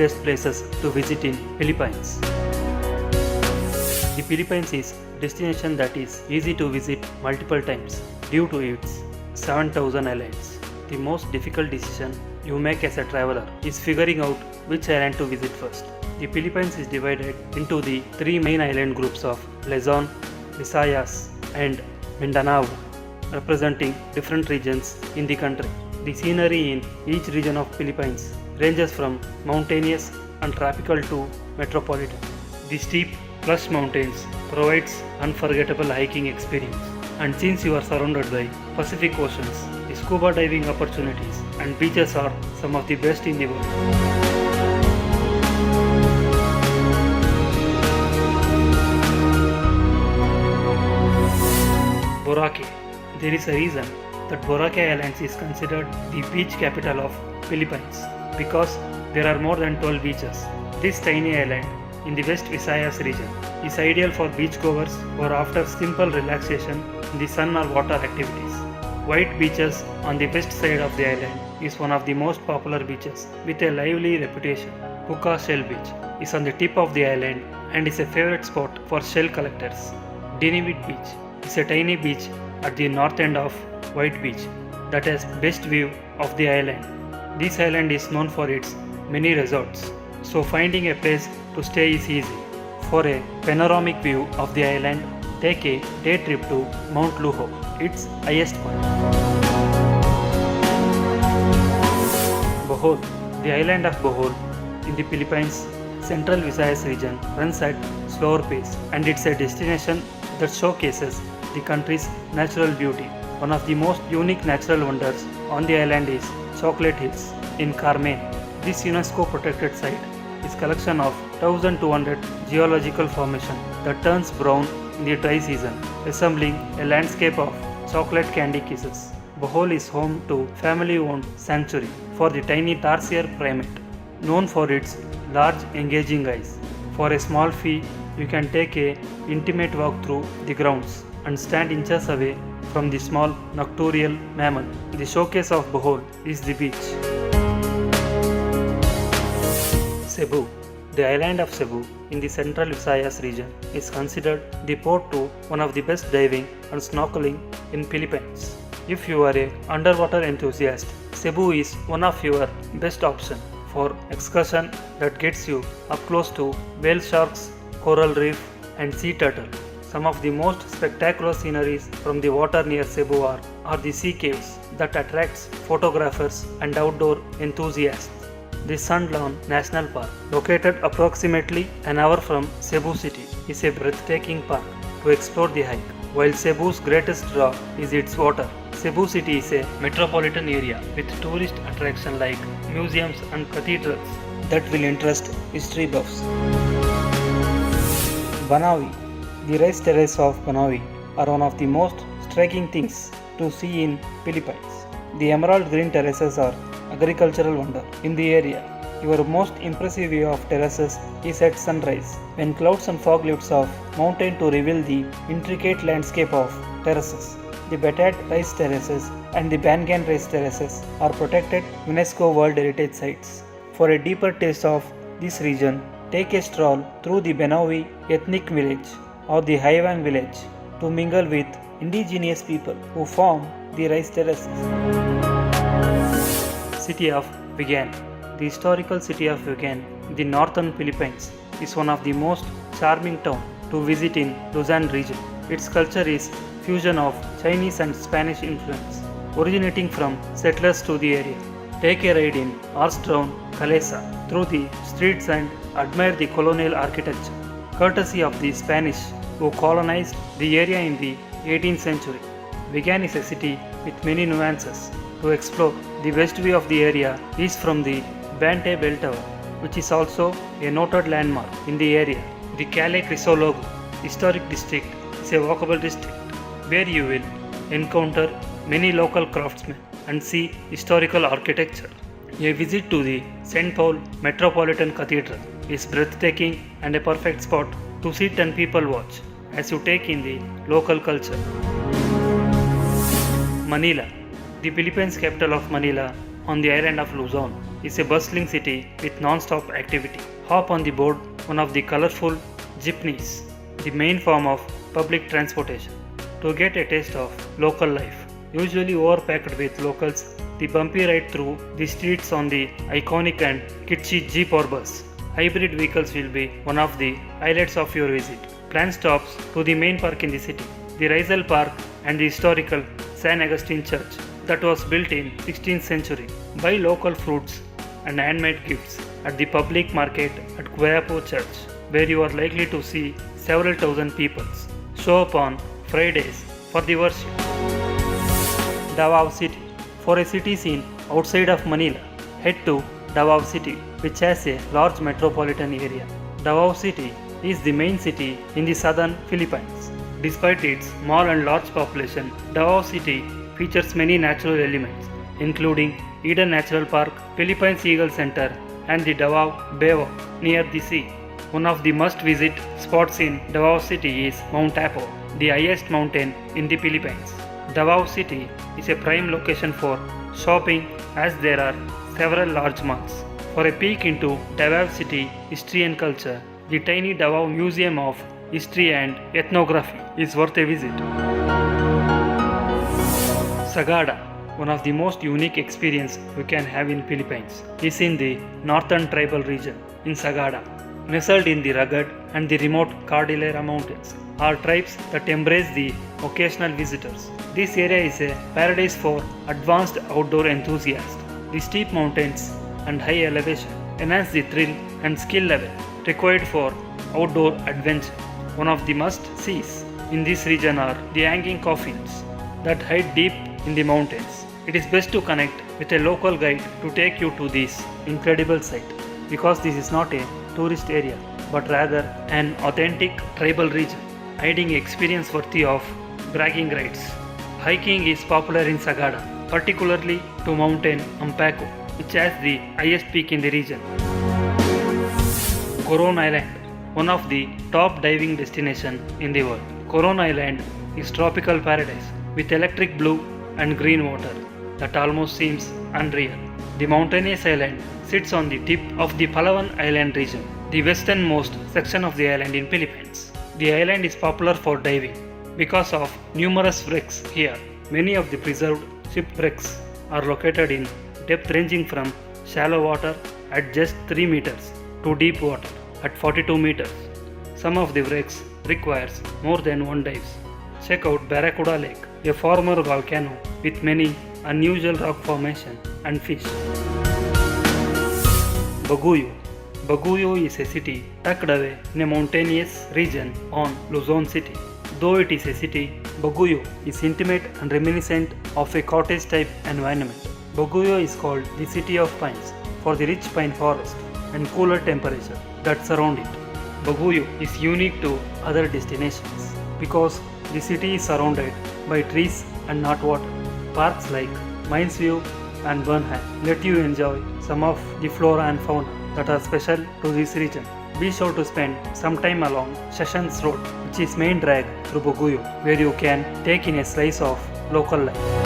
best places to visit in Philippines. The Philippines is a destination that is easy to visit multiple times due to its 7,000 islands. The most difficult decision you make as a traveler is figuring out which island to visit first. The Philippines is divided into the three main island groups of Luzon, Visayas, and Mindanao, representing different regions in the country. The scenery in each region of Philippines ranges from mountainous and tropical to metropolitan. The steep, lush mountains provides unforgettable hiking experience. And since you are surrounded by Pacific Oceans, the scuba diving opportunities and beaches are some of the best in the world. Boracay. There is a reason that Boracay Islands is considered the beach capital of Philippines because there are more than 12 beaches. This tiny island in the West Visayas region is ideal for beachgoers or after simple relaxation in the sun or water activities. White beaches on the west side of the island is one of the most popular beaches with a lively reputation. Puka Shell Beach is on the tip of the island and is a favorite spot for shell collectors. Dinivit Beach is a tiny beach at the north end of White Beach that has best view of the island. This island is known for its many resorts, so finding a place to stay is easy. For a panoramic view of the island, take a day trip to Mount Luho, its highest point. Bohol. The island of Bohol in the Philippines Central Visayas region runs at slower pace and it's a destination that showcases the country's natural beauty. One of the most unique natural wonders on the island is Chocolate Hills in Carmen. This UNESCO protected site is a collection of 1200 geological formation that turns brown in the dry season, resembling a landscape of chocolate candy kisses. Bohol is home to family-owned sanctuary for the tiny tarsier primate, known for its large engaging eyes. For a small fee, you can take a intimate walk through the grounds and stand inches away from the small nocturnal mammal. The showcase of Bohol is the beach. Cebu. The island of Cebu in the Central Visayas region is considered the port to one of the best diving and snorkeling in Philippines. If you are an underwater enthusiast, Cebu is one of your best options for excursion that gets you up close to whale sharks, coral reef, and sea turtle. Some of the most spectacular sceneries from the water near Cebu are the sea caves that attracts photographers and outdoor enthusiasts. The Sundown National Park, located approximately an hour from Cebu City, is a breathtaking park to explore the hike. While Cebu's greatest draw is its water, Cebu City is a metropolitan area with tourist attractions like museums and cathedrals that will interest history buffs. Banawi. The rice terraces of Banawi are one of the most striking things to see in Philippines. The emerald green terraces are agricultural wonder in the area. Your most impressive view of terraces is at sunrise, when clouds and fog lifts off mountain to reveal the intricate landscape of terraces. The Batat rice terraces and the Bangan rice terraces are protected UNESCO World Heritage Sites. For a deeper taste of this region, take a stroll through the Banawi ethnic village or the Haywang village to mingle with indigenous people who form the rice terraces. City of Vigan. The historical city of Vigan in the northern Philippines is one of the most charming towns to visit in Luzon region. Its culture is fusion of Chinese and Spanish influence, originating from settlers to the area. Take a ride in horse-drawn Calesa through the streets and admire the colonial architecture, courtesy of the Spanish who colonized the area in the 18th century. Vigan is a city with many nuances. To explore, the west view of the area is from the Bantay Bell Tower, which is also a noted landmark in the area. The Calais Crisologo Historic District is a walkable district where you will encounter many local craftsmen and see historical architecture. A visit to the St. Paul Metropolitan Cathedral is breathtaking and a perfect spot to sit and people watch as you take in the local culture. Manila. The Philippines capital of Manila on the island of Luzon is a bustling city with non-stop activity. Hop on the board one of the colorful jeepneys, the main form of public transportation, to get a taste of local life. Usually overpacked with locals, the bumpy ride through the streets on the iconic and kitschy jeep or bus. Hybrid vehicles will be one of the highlights of your visit. Plan stops to the main park in the city, the Rizal Park and the historical San Agustin Church that was built in 16th century. Buy local fruits and handmade gifts at the public market at Guayapo Church, where you are likely to see several thousand people show up on Fridays for the worship. Davao City. For a city scene outside of Manila, head to Davao City, which has a large metropolitan area. Davao City is the main city in the southern Philippines. Despite its small and large population, Davao City features many natural elements, including Eden Natural Park, Philippines Eagle Center, and the Davao Baywalk near the sea. One of the must-visit spots in Davao City is Mount Apo, the highest mountain in the Philippines. Davao City is a prime location for shopping as there are several large malls. For a peek into Davao City history and culture, the tiny Davao Museum of History and Ethnography is worth a visit. Sagada, one of the most unique experiences you can have in Philippines, is in the northern tribal region in Sagada. Nestled in the rugged and the remote Cordillera Mountains are tribes that embrace the occasional visitors. This area is a paradise for advanced outdoor enthusiasts. The steep mountains and high elevation enhance the thrill and skill level required for outdoor adventure. One of the must-sees in this region are the hanging coffins that hide deep in the mountains. It is best to connect with a local guide to take you to this incredible site, because this is not a tourist area but rather an authentic tribal region, hiding experience worthy of bragging rights. Hiking is popular in Sagada, particularly to Mountain Ampaco, which has the highest peak in the region. Coron Island, one of the top diving destinations in the world. Coron Island is tropical paradise with electric blue and green water that almost seems unreal. The mountainous island sits on the tip of the Palawan Island region, the westernmost section of the island in Philippines. The island is popular for diving because of numerous wrecks here. Many of the preserved shipwrecks are located in depth ranging from shallow water at just 3 meters to deep water at 42 meters. Some of the wrecks requires more than one dive. Check out Barracuda Lake, a former volcano with many unusual rock formation and fish. Baguio. Baguio is a city tucked away in a mountainous region on Luzon City. Though it is a city, Baguio is intimate and reminiscent of a cottage-type environment. Baguio is called the City of Pines for the rich pine forest and cooler temperature that surround it. Baguio is unique to other destinations because the city is surrounded by trees and not water. Parks like Mines View and Burnham let you enjoy some of the flora and fauna that are special to this region. Be sure to spend some time along Sessions Road, which is main drag through Baguio, where you can take in a slice of local life.